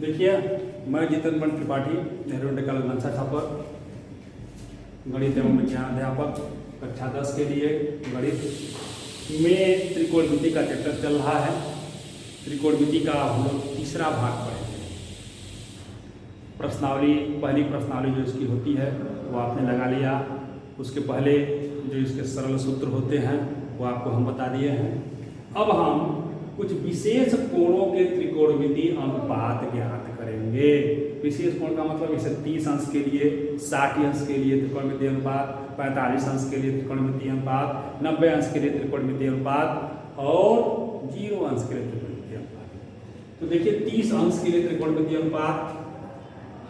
देखिए, मैं जितेंद्र बन त्रिपाठी, नेहरू इंटर कॉलेज मनसा छापर, गणित एवं विज्ञान अध्यापक, कक्षा 10 के लिए गणित में त्रिकोणमिति का चैप्टर चल रहा है। त्रिकोणमिति का हम लोग तीसरा भाग पढ़ेंगे। प्रश्नावली, पहली प्रश्नावली जो इसकी होती है वो आपने लगा लिया। उसके पहले जो इसके सरल सूत्र होते हैं वो आपको हम बता दिए हैं। अब हम कुछ विशेष कोणों के त्रिकोणमिति अनुपात ज्ञात करेंगे। विशेष कोण का मतलब जैसे 30 अंश के लिए, 60 अंश के लिए त्रिकोणमिति अनुपात, 45 अंश के लिए त्रिकोणमिति अनुपात, 90 अंश के लिए त्रिकोणमिति अनुपात और 0 अंश के लिए त्रिकोणमिति अनुपात। तो देखिए, 30 अंश के लिए त्रिकोणमिति अनुपात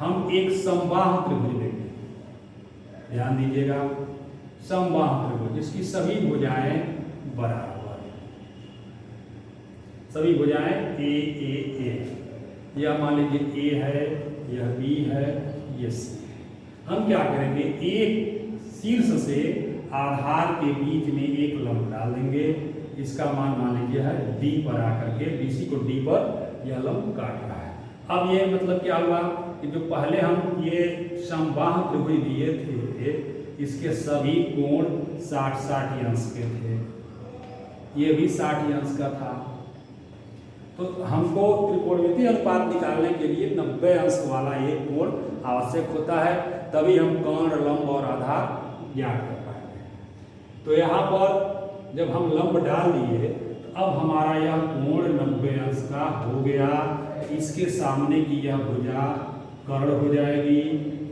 हम एक समबाहु त्रिभुज लेंगे। ध्यान दीजिएगा, समबाहु त्रिभुज जिसकी सभी भुजाएं बराबर, सभी भुजाएं ए। यह मान लीजिए ए है, यह बी है, यह सी है। हम क्या करेंगे, एक शीर्ष से आधार के बीच में एक लंब डाल देंगे। इसका मान लीजिए है डी पर आकर के, बीसी को डी पर यह लंब काट रहा है। अब ये मतलब क्या हुआ कि जो पहले हम ये समबाहु त्रिभुज दिए थे, इसके सभी कोण 60 अंश के थे। ये भी 60 अंश का था। तो हमको त्रिकोणमिति अनुपात निकालने के लिए 90 अंश वाला एक कोण आवश्यक होता है, तभी हम कर्ण, लंब और आधार ज्ञात कर पाएंगे। तो यहाँ पर जब हम लंब डाल दिए तो अब हमारा यह कोण 90 अंश का हो गया। इसके सामने की यह भुजा कर्ण हो जाएगी,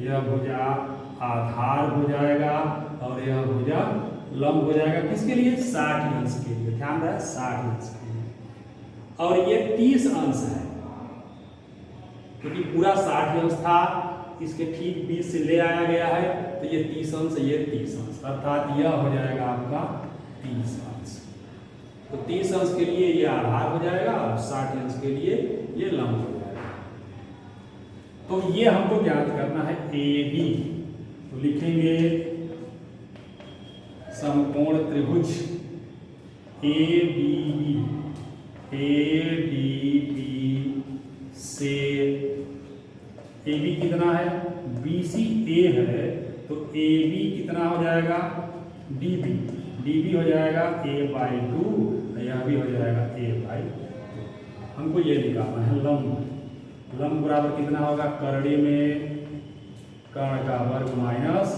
यह भुजा आधार हो जाएगा और यह भुजा लंब हो जाएगा। किसके लिए? 60 अंश के लिए। ध्यान रहे, 60 अंश के लिए। और ये 30 अंश है, क्योंकि पूरा 60 अंश था, इसके ठीक 20 से ले आया गया है, तो ये 30 अंश, ये 30 अंश, अर्थात यह हो जाएगा आपका 30 अंश। तो 30 अंश के लिए ये आधार हो जाएगा और 60 अंश के लिए ये लंब हो जाएगा। तो ये हमको ज्ञात करना है ए बी। तो लिखेंगे समकोण त्रिभुज ए डी बी से ए बी कितना है? बी सी ए है, तो ए बी कितना हो जाएगा? डी बी हो जाएगा a/2, यह भी हो जाएगा a/2। हमको ये निकालना है लंब बराबर कितना होगा? करड़ी में कर्ण का वर्ग माइनस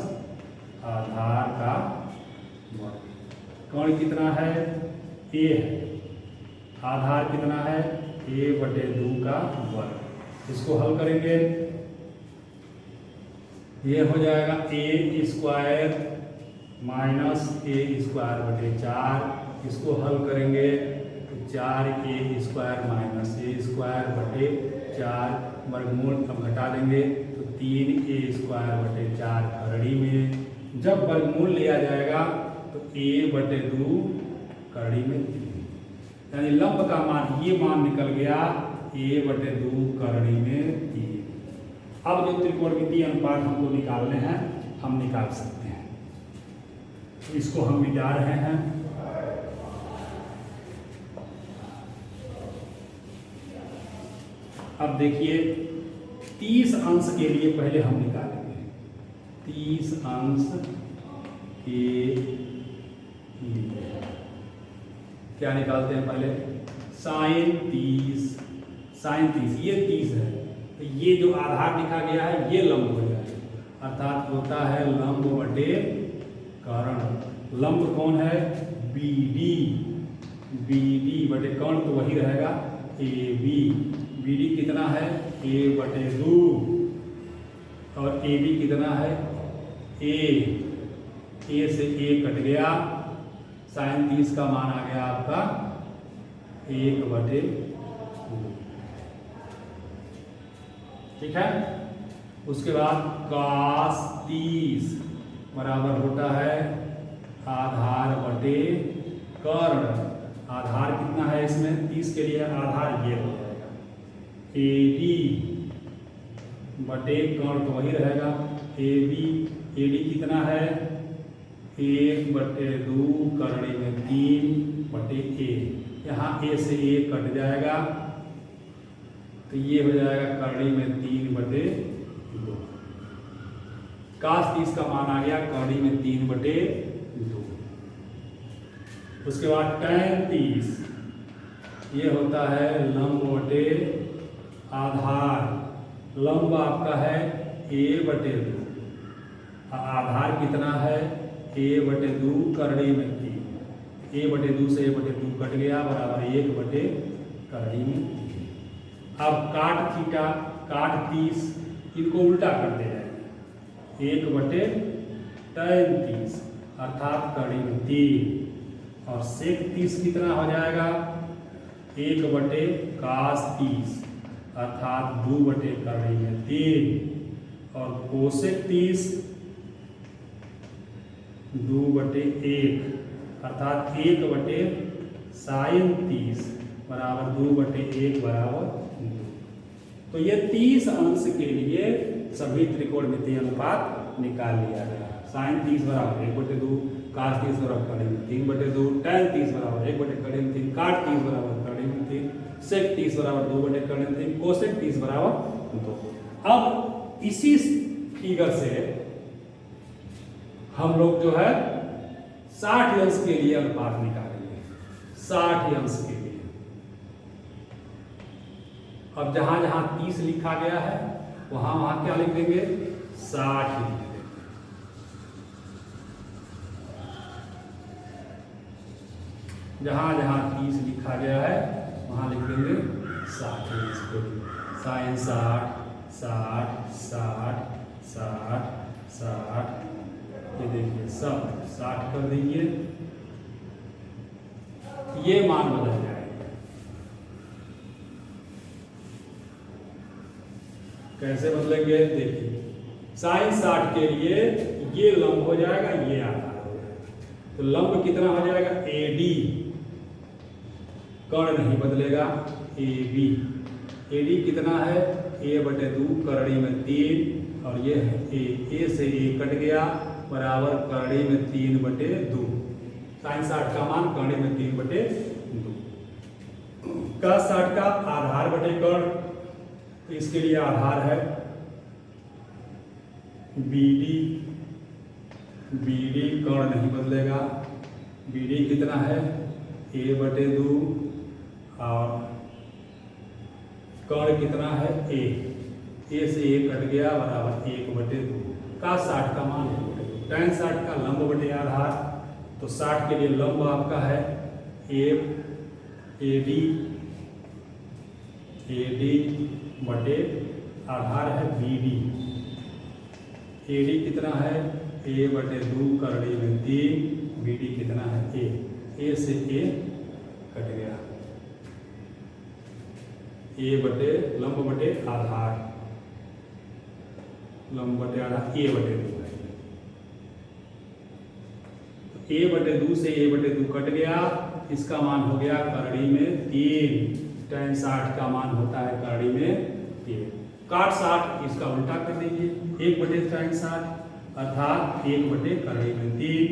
आधार का वर्ग। कर्ण कितना है? a है। आधार कितना है? a/2 का वर्ग। इसको हल करेंगे, ये हो जाएगा a² माइनस a²/4। इसको हल करेंगे तो 4a² माइनस a²/4, वर्गमूल अब घटा देंगे तो 3a²/4 करड़ी में। जब वर्गमूल लिया जाएगा तो a/2 करड़ी में 3, यानी लंब का मान, ये मान निकल गया a/2 करड़ी में 3। अब जो त्रिकोणमिति अनुपात हमको निकालने हैं, हम निकाल सकते हैं। तो इसको हम मिटा रहे हैं। अब देखिए, 30 अंश के लिए पहले हम निकालेंगे। 30 अंश के लिए क्या निकालते हैं? पहले sin 30, ये 30 है, तो ये जो आधार लिखा गया है ये लंब हो जाएगा, अर्थात होता है लंब बटे कर्ण। लंब कौन है? BD बटे कर्ण तो वही रहेगा AB। BD कितना है? a/2 और AB कितना है? a से a कट गया, sin 30 का मान आ गया आपका 1/2। ठीक है। उसके बाद cos 30 बराबर होता है आधार बटे कर्ण। आधार कितना है इसमें? 30 के लिए आधार ये हो जाएगा AD बटे कर्ण तो वही रहेगा AD कितना है? 1/2 करड़ी में 3/a। यहाँ a से a कट जाएगा तो ये हो जाएगा करड़ी में 3/2। cos 30 का मान आ गया करड़ी में 3/2। उसके बाद tan 30 ये होता है लंब बटे आधार। लंब आपका है a/2, आधार कितना है a/2 करड़ी में 3। a/2 से a/2 कट गया बराबर 1/करड़ी में 3। अब काट थीटा काट 30 इनको उल्टा कर दे जाएंगे 1/tan 30 अर्थात करड़ी में 3 और sec 30 कितना हो जाएगा 1/cos 30 अर्थात 2/करड़ी में 3 और cosec 30 2/1 अर्थात 1/sin 30 बराबर 2/1 बराबर 2। तो ये 30 अंश के लिए सभी त्रिकोणमितीय अनुपात निकाल लिया गया। sin 30 बराबर 1/2, cos 30 बराबर करड़ी में 3/2, tan 30 बराबर 1/करड़ी में 3, काट 30 बराबर करड़ी में 3, sec 30 बराबर 2/करड़ी में 3, cosec 30 बराबर 2। अब इसी फिगर से हम लोग जो है 60 अंश के लिए अनुपात निकालेंगे। 60 अंश के लिए अब जहां जहां 30 लिखा गया है वहां वहां क्या लिख देंगे 60 लिख देंगे। जहां जहां 30 लिखा गया है वहां लिख देंगे 60 इसको sin 60 60 60 60 60 ये देखिए सब 60 कर दीजिए ये मान बदल जाएगा। कैसे बदलेंगे देखिए sin 60 के लिए ये लंब हो जाएगा ये आधार हो जाएगा। तो लंब कितना हो जाएगा AD कर्ण नहीं बदलेगा AB। AD कितना है a/2 करड़ी में 3 और ये है a से a कट गया बराबर करड़ी में 3/2। sin 60 का मान करड़ी में 3/2। cos 60 का आधार बटे कर्ण तो इसके लिए आधार है BD कर्ण नहीं बदलेगा। BD कितना है a/2 और कर्ण कितना है a से a कट गया बराबर 1/2। cos 60 का मान 1/2। tan 60 का लंब बटे आधार तो 60 के लिए लंब आपका है AD बटे आधार है BD। AD कितना है a/2 करड़ी में 3, BD कितना है a से a कट गया लंब बटे आधार a/2 है। a/2 से a/2 कट गया इसका मान हो गया करड़ी में 3। tan 60 का मान होता है करड़ी में 3। काट 60 इसका उल्टा कर दीजिए 1/tan 60 अर्थात 1/करड़ी में 3।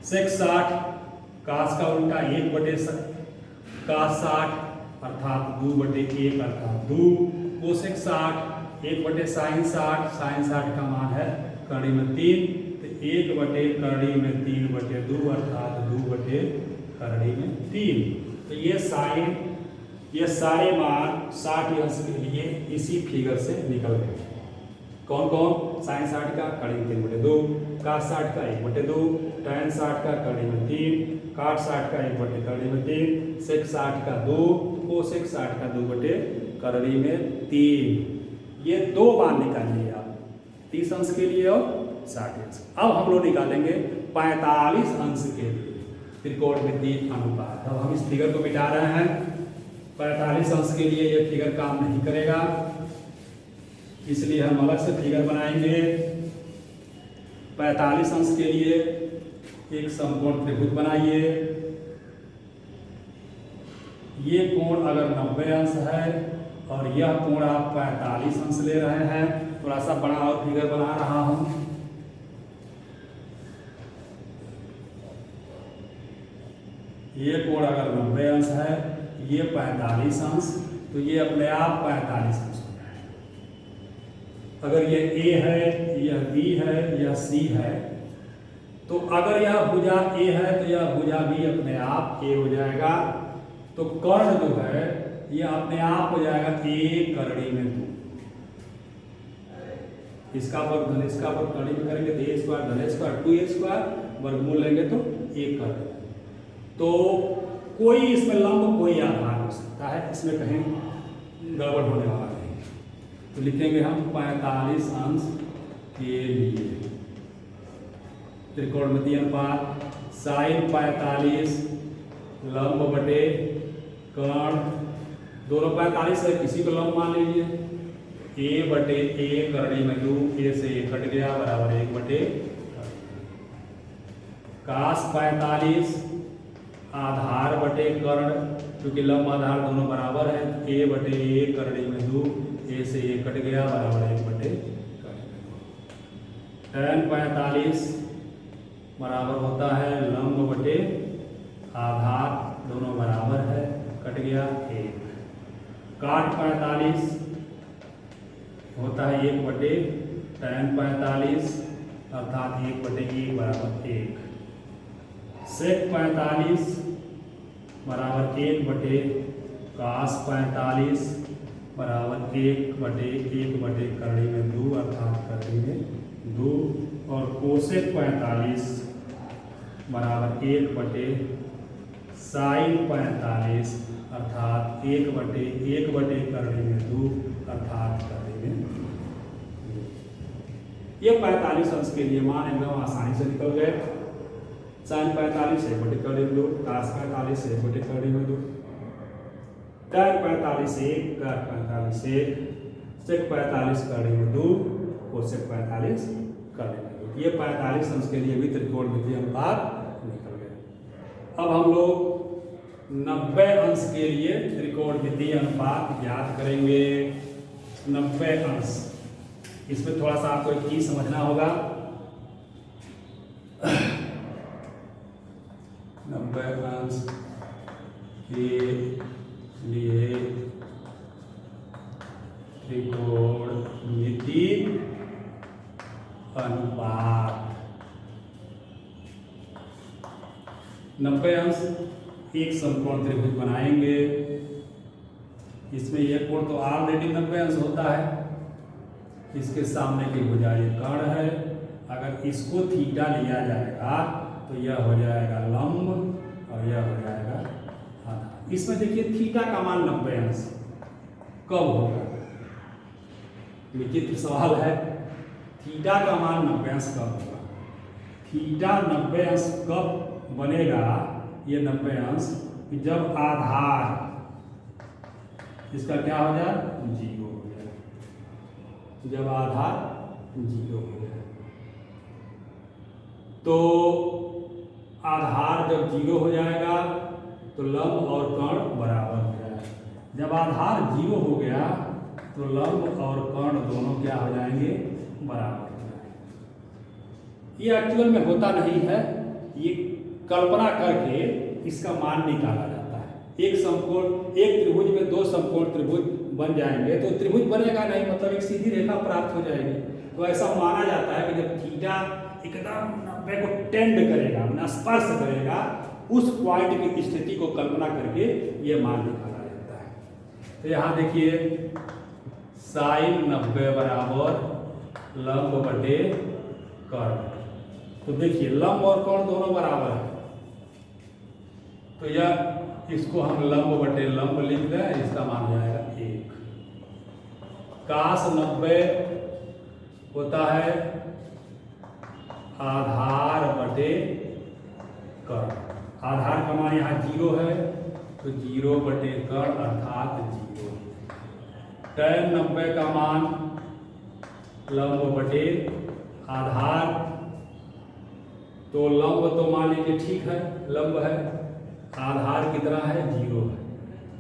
sec 60 cos का उल्टा 1/cos 60 अर्थात 2/1 अर्थात 2। cosec 60 1/sin 60 का मान है करड़ी में 3 तो 1/करड़ी में 3/2 अर्थात 2/करड़ी में 3। तो ये सारे मान 60 अंश के लिए इसी फिगर से निकल गए। कौन कौन sin 60 का करड़ी में 3/2, cos 60 का 1/2, tan 60 का करड़ी में 3, काट 60 का 1/करड़ी में 3, sec 60 का 2, cosec 60 का 2/करड़ी में 3। ये दो मान निकालिए आप 30 अंश के लिए और 60 अंश। अब हम लोग निकालेंगे 45 अंश के लिए त्रिकोणमितीय अनुपात। अब हम इस फिगर को मिटा रहे हैं। 45 अंश के लिए ये फिगर काम नहीं करेगा इसलिए हम अलग से फिगर बनाएंगे। 45 अंश के लिए एक समकोण त्रिभुज बनाइए। ये कोण अगर 90 अंश है और यह कोण आप 45 अंश ले रहे हैं, थोड़ा सा बड़ा और फिगर बना रहा हूं। ये कोण अगर 90 अंश है, ये 45 अंश, तो ये अपने आप 45 अंश हो जाएगा। अगर ये ए है, यह बी है, यह सी है, तो अगर यह भुजा ए है तो यह भुजा भी अपने आप ए हो जाएगा। तो कर्ण जो है यह अपने आप हो जाएगा ए करड़ी में 2। इसका वर्ग धन इसका वर्ग करड़ी में करेंगे तो ए स्क्वायर धन स्क्वायर 2a स्क्वायर, वर्गमूल लेंगे तो ए करड़ी। तो कोई इसमें लंब कोई आधार हो सकता है, इसमें कहीं गड़बड़ होने वाला नहीं। तो लिखेंगे हम 45 अंश के लिए त्रिकोणमितीय अनुपात साइन 45 लंब बटे कर्ण, दोनों 45 है, किसी को लंब मान लीजिए। ए बटे ए करड़ी में 2, ए से ए कट गया बराबर 1 बटे कास 45 आधार बटे कर्ण, क्योंकि लंब आधार दोनों बराबर है। ए बटे ए करड़ी में 2, ए से ए कट गया बराबर 1 बटे tan 45 बराबर होता है लंब बटे आधार, दोनों बराबर है, कट गया 1। काट 45 होता है 1 बटे tan 45 अर्थात 1 बटे 1 बराबर 1। सेक 45 बराबर 1 बटे कास 45 बराबर 1 बटे करड़ी में 2 अर्थात करड़ी में 2। और कोसेक 45 बराबर 1 बटे साइन 45 अर्थात 1 बटे करड़ी में 2 अर्थात करड़ी में 2। ये 45 अंश के लिए मान एकदम आसानी से निकल गए। साइन 45 1 बटे करड़ी में 2, कास 45 1 बटे करड़ी में 2, tan 45 1, कर 45 1, सेक 45 करड़ी में 2, कोसेक 45 करड़ी में 2। ये 45 अंश के लिए भी त्रिकोणमितीय अनुपात निकल गए। अब हम लोग 90 अंश के लिए त्रिकोणमितीय अनुपात ज्ञात करेंगे। 90 अंश, इसमें थोड़ा सा आपको एक चीज समझना होगा। 90 अंश के लिए त्रिकोणमितीय अनुपात 90 अंश एक समकोण त्रिभुज बनाएंगे। इसमें यह कोण तो ऑलरेडी 90 अंश होता है। इसके सामने की भुजा ये कर्ण है, अगर इसको थीटा लिया जाएगा तो यह हो जाएगा लंब और यह हो जाएगा आधार। इसमें देखिए थीटा का मान 90 अंश कब होगा, विचित्र सवाल है। थीटा का मान 90 अंश कब होगा? थीटा 90 अंश कब बनेगा? ये 90 अंश जब आधार इसका क्या हो जाए, 0 हो जाए। जब आधार 0 हो जाए तो आधार जब 0 हो जाएगा तो लंब और कर्ण बराबर हो जाएगा। जब आधार 0 हो गया तो लंब और कर्ण दोनों क्या हो जाएंगे, बराबर हो जाएंगे। ये एक्चुअल में होता नहीं है, ये कल्पना करके इसका मान निकाला जाता है। एक समकोण, एक त्रिभुज में 2 समकोण त्रिभुज बन जाएंगे तो त्रिभुज बनेगा नहीं, मतलब एक सीधी रेखा प्राप्त हो जाएगी। तो ऐसा माना जाता है कि जब थीटा एकदम 90 को टेंड करेगा, स्पर्श करेगा, उस पॉइंट की स्थिति को कल्पना करके ये मान निकाला जाता है। तो यहाँ देखिए साइन 90 बराबर लंब बटे कर्ण। तो देखिए लंब और कर्ण दोनों बराबर है, तो यह इसको हम लंब बटे लंब लिख दें, इसका मान हो जाएगा 1। कास 90 होता है आधार बटे कर्ण। आधार का मान यहाँ 0 है तो 0 बटे कर्ण अर्थात 0। tan 90 का मान लंब बटे आधार, तो लंब तो मान लीजिए ठीक है, लंब है, आधार कितना है, 0 है।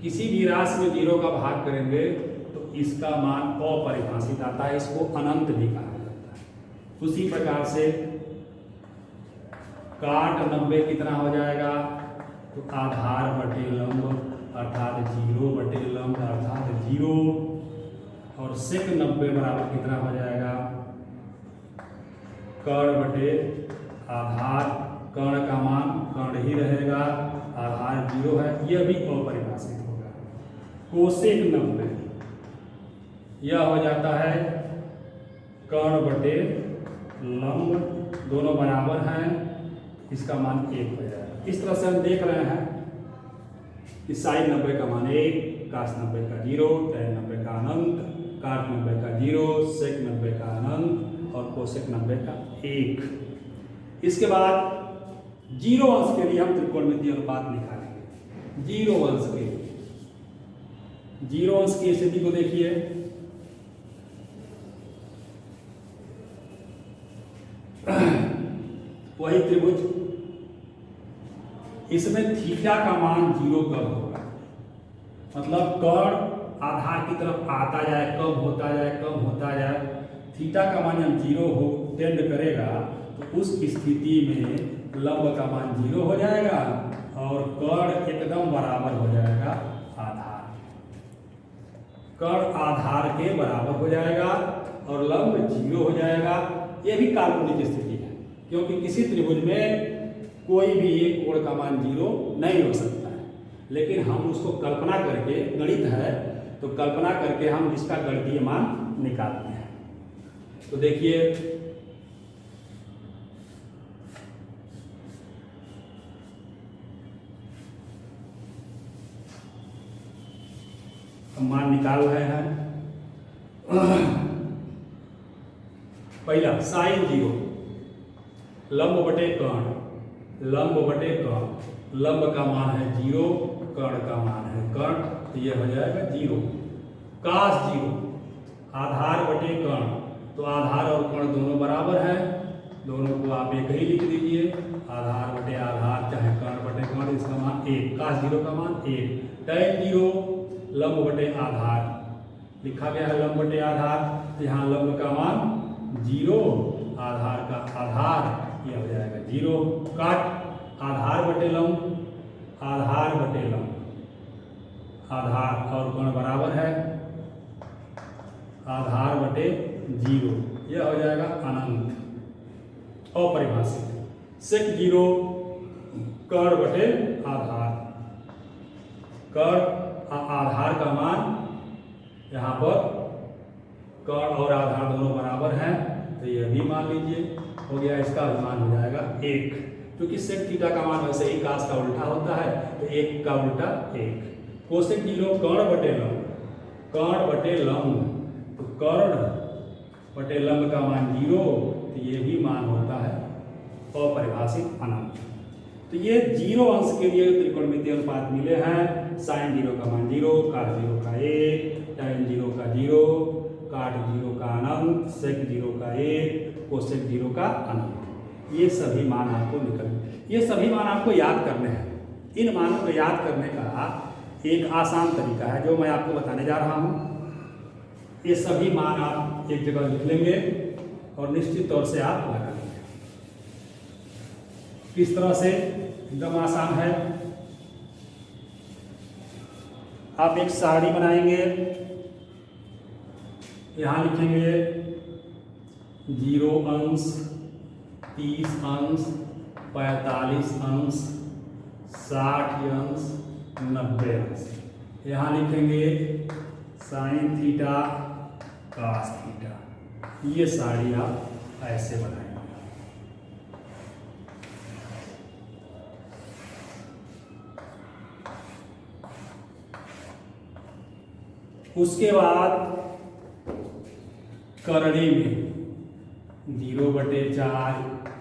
किसी भी राशि में 0 का भाग करेंगे तो इसका मान अपरिभाषित आता है, इसको अनंत भी कहा जाता है। उसी प्रकार से काट 90 कितना हो जाएगा, तो आधार बटे लंब अर्थात 0 बटे लंब अर्थात 0, और सेक 90 बराबर कितना हो जाएगा, कर्ण बटे आधार, कर्ण का मान कर्ण ही रहेगा, आधार 0 है, यह भी अपरिभाषित होगा। कोसेक 90 यह हो जाता है कर्ण बटे लंब, दोनों बराबर हैं, इसका मान 1 हो जाएगा। इस तरह से हम देख रहे हैं कि साइन 90 का मान 1, कास 90 का 0, tan 90 का अनंत, काट 90 का 0, सेक 90 का अनंत और कोसेक 90 का 1। इसके बाद 0 अंश के लिए हम त्रिकोणमितीय अनुपात निकालेंगे। 0 अंश के लिए 0 अंश की स्थिति को देखिए, वही त्रिभुज, इसमें थीटा का मान 0 कब होगा, मतलब कर्ण आधार की तरफ आता जाए, कब होता जाए, कम होता जाए, थीटा का मान जब 0 हो टेंड करेगा तो उस स्थिति में लंब का मान 0 हो जाएगा और कर्ण एकदम बराबर हो जाएगा आधार, कर्ण आधार के बराबर हो जाएगा और लंब 0 हो जाएगा। यह भी काल्पनिक स्थिति है, क्योंकि किसी त्रिभुज में कोई भी एक कोण का मान 0 नहीं हो सकता है, लेकिन हम उसको कल्पना करके, गणित है तो कल्पना करके हम इसका गणितीय मान निकालते हैं। तो देखिए हम मान निकाल रहे हैं। पहला साइन 0, लंब बटे कर्ण, लंब बटे कर्ण, लंब का मान है 0, कर्ण का मान है कर्ण, तो यह हो जाएगा 0। कास 0, आधार बटे कर्ण, तो आधार और कर्ण दोनों बराबर हैं, दोनों को आप एक ही लिख दीजिए, आधार बटे आधार चाहे कर्ण बटे कर्ण, इसका मान 1, कास 0 का मान 1। tan 0 लंब बटे आधार, लिखा गया है लंब बटे आधार, तो यहाँ लंब का मान 0, आधार का आधार, यह हो जाएगा 0। काट आधार बटे लंब, आधार बटे लंब, आधार और कर्ण बराबर है, आधार बटे 0, यह हो जाएगा अनंत, अपरिभाषित। सेक 0 कर्ण बटे आधार, कर्ण आधार का मान यहाँ पर कर्ण और आधार दोनों बराबर हैं, तो यह भी मान लीजिए हो गया, इसका मान हो जाएगा 1, क्योंकि सेक थीटा का मान वैसे ही कास का उल्टा होता है, तो 1 का उल्टा 1। कोसेक 0 कर्ण बटे लंब, कर्ण बटे लंब, तो कर्ण बटे लंब का मान 0, तो ये भी मान होता है अपरिभाषित अनंत। तो ये 0 अंश के लिए त्रिकोणमितीय अनुपात मिले हैं। साइन 0 का मान 0, काट 0 का 1, tan 0 का 0, काट 0 का अनंत, सेक 0 का 1, कोसेक 0 का अनंत, ये सभी मान आपको ये सभी मान आपको याद करने हैं। इन मानों को याद करने का एक आसान तरीका है जो मैं आपको बताने जा रहा हूँ। ये सभी मान आप एक जगह लिख लेंगे और निश्चित तौर से आप लगा लेंगे। किस तरह से, एकदम आसान है। आप एक सारणी बनाएंगे, यहाँ लिखेंगे 0 अंश, 30 अंश, 45 अंश, 60 अंश, 90 अंश। यहाँ लिखेंगे साइन थीटा, कास थीटा। ये सारणी आप ऐसे बनाएंगे। उसके बाद करणी में 0/4,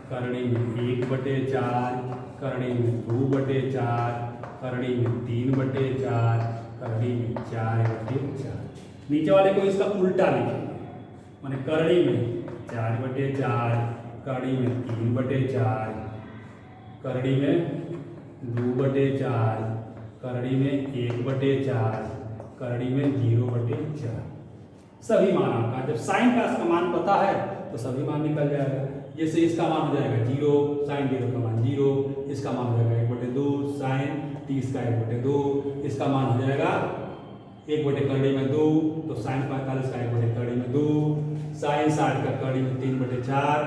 करणी में 1/4, करणी में 2/4, करणी में 3/4, करणी में 4/4। नीचे वाले को इसका उल्टा लिखेंगे, माने करणी में 4/4, करणी में 3/4, करणी में 2/4, करणी में 1/4, करणी में 0/4। सभी मान आपका, जब साइन का मान पता है तो सभी मान निकल जाएगा। जैसे इसका मान हो जाएगा 0, साइन 0 का मान 0, इसका मान हो जाएगा 1/2 साइन 30 का 1/2, इसका मान हो जाएगा 1/2 तो साइन 45 का 1/2, साइन 60 का कड़ी में 3/4,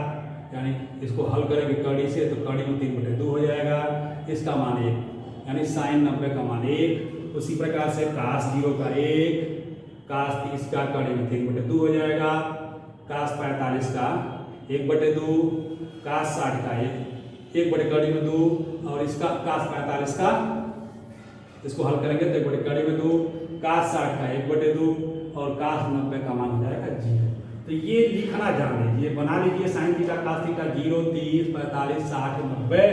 यानी इसको हल करेंगे कड़ी से तो कड़ी में 3/2 हो जाएगा, इसका मान 1, यानी साइन 90 का मान 1। उसी प्रकार से कास 0 का 1, कास 30 का कड़ी में 3/2 हो जाएगा, कास 45 का 1/2, कास 60 का 1/2 और इसका कास 45 का, इसको हल करेंगे तो 1/2, कास 60 का 1/2 और कास 90 का मान हो जाएगा 0। तो ये लिखना जान लीजिए, बना लीजिए साइन थीटा कास थीटा 0, 30, 45, 60, 90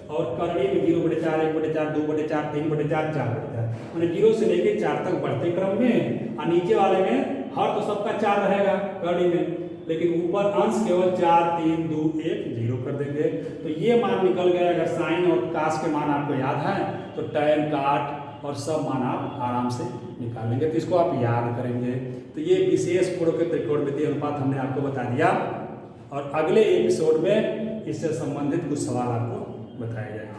और करड़ी में 0/4, 1/4, 2/4, 3/4, 4/4, मैंने 0 से लेके 4 तक बढ़ते क्रम में, और नीचे वाले में हर तो सबका 4 रहेगा करड़ी में, लेकिन ऊपर अंश केवल 4, 3, 2, 1, 0 कर देंगे। तो ये मान निकल गया। अगर साइन और कास के मान आपको याद है तो टैन, काट और सब मान आप आराम से निकाल लेंगे। तो इसको आप याद करेंगे। तो ये विशेष कोण के त्रिकोणमितीय अनुपात हमने आपको बता दिया, और अगले एपिसोड में इससे संबंधित कुछ सवाल आपको बताया जाएगा।